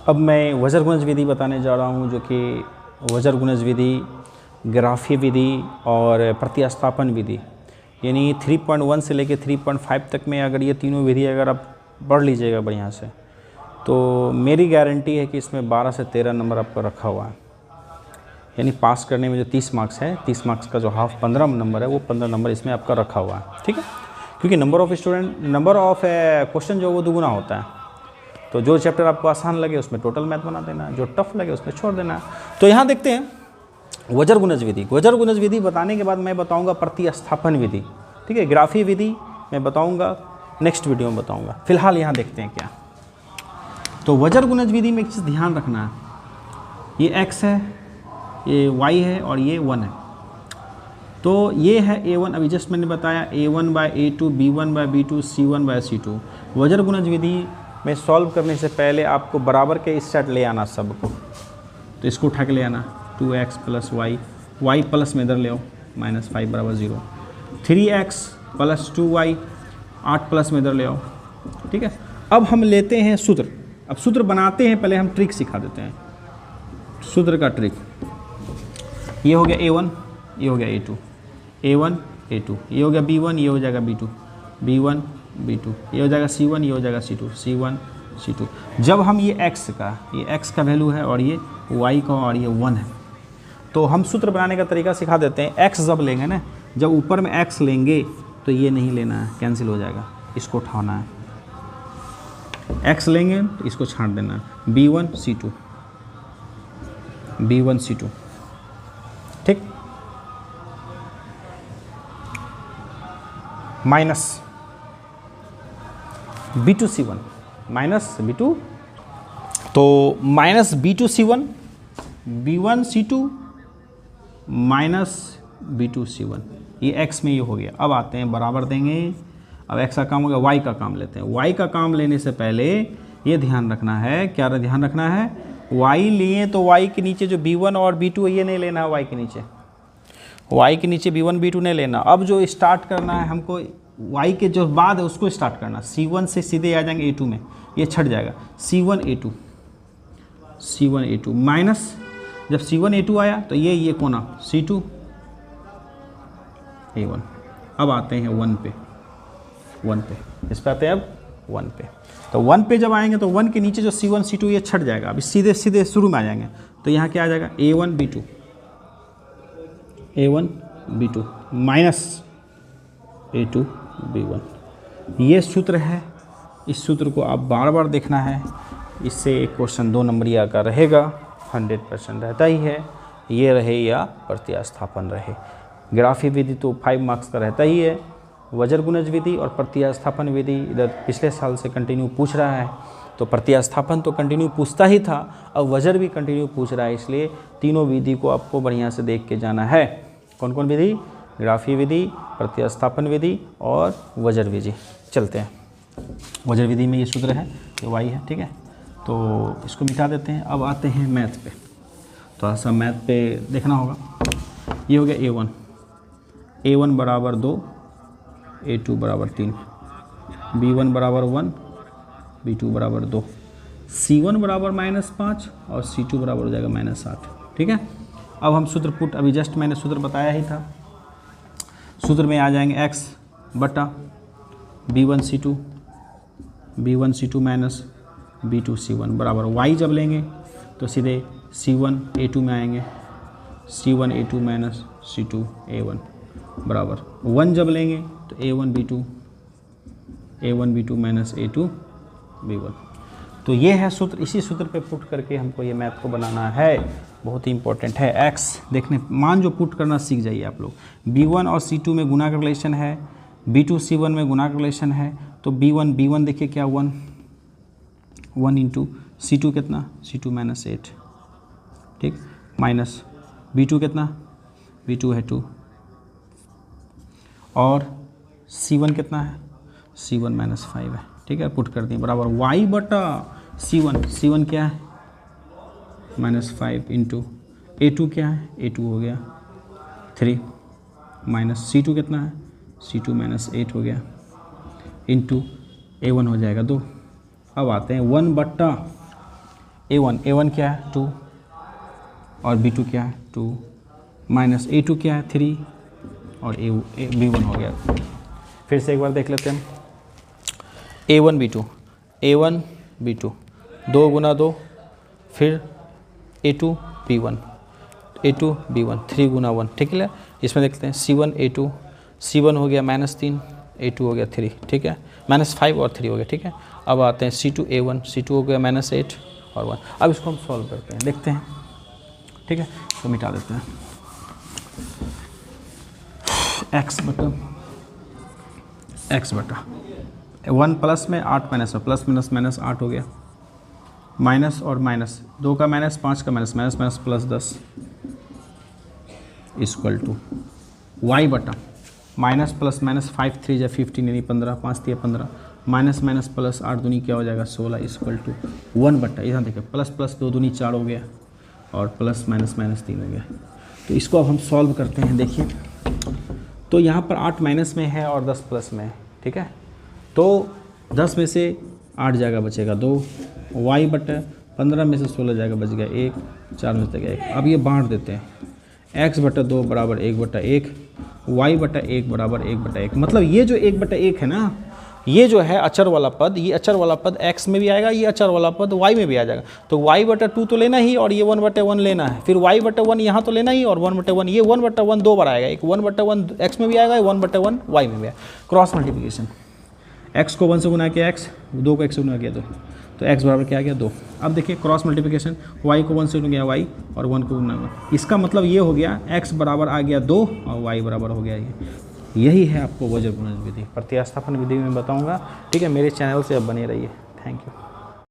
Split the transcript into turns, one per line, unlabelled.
अब मैं वज़र गुणज विधि बताने जा रहा हूँ, जो कि वज़र गुणज विधि, ग्राफीय विधि और प्रतिस्थापन विधि, यानी 3.1 से लेकर 3.5 तक में अगर ये तीनों विधि अगर आप पढ़ लीजिएगा बढ़िया से, तो मेरी गारंटी है कि इसमें 12 से 13 नंबर आपका रखा हुआ है। यानी पास करने में जो 30 मार्क्स है, 30 मार्क्स का जो हाफ 15 नंबर है, वो 15 नंबर इसमें आपका रखा हुआ है। ठीक है, क्योंकि नंबर ऑफ क्वेश्चन जो वो दुगुना होता है। तो जो चैप्टर आपको आसान लगे उसमें टोटल मैथ बना देना, जो टफ लगे उसमें छोड़ देना। तो यहाँ देखते हैं वज़र गुणज विधि। वज़र गुणज विधि बताने के बाद मैं बताऊँगा प्रतिस्थापन विधि। ठीक है, ग्राफीय विधि मैं बताऊँगा, नेक्स्ट वीडियो में बताऊँगा। फिलहाल यहाँ देखते हैं क्या। तो वज़र गुणज विधि में एक चीज़ ध्यान रखना है, ये x है, ये y है और ये 1 है। तो ये है a1, अभी जस्ट मैंने बताया a1/a2, b1/b2, c1/c2। वज़र गुणज विधि में सॉल्व करने से पहले आपको बराबर के सेट ले आना सबको। तो इसको उठा के ले आना, 2x + y प्लस में इधर ले आओ, -5 = 0, 3x + 2y 8 प्लस में इधर ले आओ। ठीक है, अब हम लेते हैं सूत्र। अब सूत्र बनाते हैं, पहले हम ट्रिक सिखा देते हैं, सूत्र का ट्रिक। ये हो गया a1, ये हो गया a2, a1 a2, ये हो गया b1, ये हो जाएगा b2, b1 b2, ये हो जाएगा c1, ये हो जाएगा c2, c1 c2। जब हम ये x का वैल्यू है और ये y का और ये 1 है, तो हम सूत्र बनाने का तरीका सिखा देते हैं। x जब लेंगे ना, जब ऊपर में x लेंगे तो ये नहीं लेना है, कैंसिल हो जाएगा, इसको उठाना है। x लेंगे तो इसको छांट देना है, b1 c2, b1 c2। ठीक, minus b2 c1, minus b2, तो minus b2 c1, b1 c2 minus b2 c1, ये x में ये हो गया। अब आते हैं बराबर देंगे, अब x का काम हो गया, y का काम लेते हैं। y का काम लेने से पहले ये ध्यान रखना है, क्या ध्यान रखना है, y लिए तो y के नीचे जो b1 और b2 है ये नहीं लेना है, y के नीचे b1 b2 नहीं लेना। अब जो स्टार्ट करना है हमको, y के जो बाद है उसको स्टार्ट करना, c1 से सीधे आ जाएंगे a2 में, ये छट जाएगा, c1 a2 माइनस, जब c1 a2 आया तो ये कोना c2 a1। अब आते हैं 1 पे, इस पे आते हैं अब 1 पे। तो 1 पे जब आएंगे तो 1 के नीचे जो c1 c2 ये छट जाएगा, अभी सीधे शुरू में आ जाएंगे। तो यहाँ क्या आ जाएगा, a1 b2 minus a2 b1। ये सूत्र है, इस सूत्र को आप बार बार देखना है, इससे क्वेश्चन 2 नंबरिया का रहेगा, 100% रहता ही है, ये रहे या प्रतिस्थापन रहे। ग्राफीय विधि तो 5 मार्क्स का रहता ही है। वज़र गुणज विधि और प्रतिस्थापन विधि इधर पिछले साल से कंटिन्यू पूछ रहा है, तो प्रतिस्थापन तो कंटिन्यू पूछता ही था, अब वज़र भी कंटिन्यू पूछ रहा है, इसलिए तीनों विधि को आपको बढ़िया से देख के जाना है। कौन कौन विधि, ग्राफीय विधि, प्रतिस्थापन विधि और वज़र विधि। चलते हैं, वज़र विधि में ये सूत्र है, ये y है। ठीक है, तो इसको मिटा देते हैं। अब आते हैं मैथ पे, थोड़ा सा मैथ पे देखना होगा। ये हो गया a1 = 2, a2 = 3, b1 = 1, b2 = 2, c1 = -5 और c2 बराबर हो जाएगा -8। ठीक है, अब हम सूत्र पुट, अभी जस्ट मैंने सूत्र बताया ही था, सूत्र में आ जाएंगे x बटा b1 c2 minus b2 c1 बराबर y। जब लेंगे तो सीधे c1 a2 में आएंगे, c1 a2 minus c2 a1 बराबर 1। जब लेंगे तो a1 b2 minus a2 b1। तो ये है सूत्र, इसी सूत्र पे पुट करके हमको ये मैथ को बनाना है, बहुत ही इंपॉर्टेंट है। x देखने मान जो पुट करना सीख जाइए आप लोग। b1 और c2 में गुणा का रिलेशन है, b2 c1 में गुणा का रिलेशन है, तो b1 देखिए क्या 1 इंटू c2 कितना, c2 -8। ठीक, माइनस b2 कितना, b2 है 2 और c1 कितना है, c1 -5 है। ठीक है, पुट कर दिए बराबर y बटा c1 क्या है -5 इंटू a2 क्या है, a2 हो गया 3 माइनस c2 कितना है, c2 -8 हो गया इंटू a1 हो जाएगा 2। अब आते हैं 1 बट्टा A1 क्या है 2 और B2 क्या है 2 माइनस A2 क्या है 3 और B1 हो गया। फिर से एक बार देख लेते हैं A1 B2 2 गुना 2 फिर A2 B1 3 गुना 1, ठीक है। इसमें देखते हैं C1 A2 C1 हो गया -3 A2 हो गया 3, ठीक है, -5 और 3 हो गया, ठीक है। अब आते हैं C2 A1 C2 हो गया -8 और 1। अब इसको हम सॉल्व करते हैं, देखते हैं, ठीक है। तो मिटा देते हैं x बटा 1 प्लस में 8 माइनस में प्लस माइनस 8 हो गया, माइनस और माइनस 2 का माइनस 5 का minus minus plus 10 equal to y बटा माइनस प्लस माइनस 5 3 या 15 यानी 15 5 3 15 माइनस माइनस प्लस 8 दूनी क्या हो जाएगा 16 इक्वल टू 1 बटा, यहाँ देखिए प्लस प्लस 2 दूनी 4 हो गया और प्लस माइनस माइनस 3 हो गया। तो इसको अब हम सॉल्व करते हैं। देखिए तो यहाँ पर 8 माइनस में है और 10 प्लस में है, ठीक है। तो 10 में से 8 जाएगा बचेगा 2, y बटा 15 में से 16 जाएगा बच गया 1, 4 में से 1। अब ये बांट देते हैं, x बटा 2 बराबर 1 बटा 1, y बटा 1 बराबर 1 बटा 1। मतलब ये जो 1 बटा 1 है ना, ये जो है अचर वाला पद, ये अचर वाला पद x में भी आएगा, ये अचर वाला पद y में भी आ जाएगा। तो y बटा 2 तो लेना ही और ये 1 बटा 1 लेना है, फिर y बटा 1 यहाँ तो लेना ही और 1 बटा 1, ये 1 बटा 1 दो बार आएगा, एक 1 बटा 1 x में भी आएगा, 1 बटा 1 y में भी आएगा। क्रॉस मल्टीप्लिकेशन, x को 1 से गुना किया x, 2 को x से गुना किया 2, तो x बराबर क्या आ गया 2। अब देखिए क्रॉस मल्टीप्लिकेशन, y को 1 से गुना किया y और 1 को गुना 1, इसका मतलब ये हो गया x बराबर आ गया 2 और y बराबर हो गया ये। यही है आपको वज्र गुणज विधि, प्रत्यास्थापन विधि में बताऊंगा, ठीक है। मेरे चैनल से अब बने रहिए। Thank you.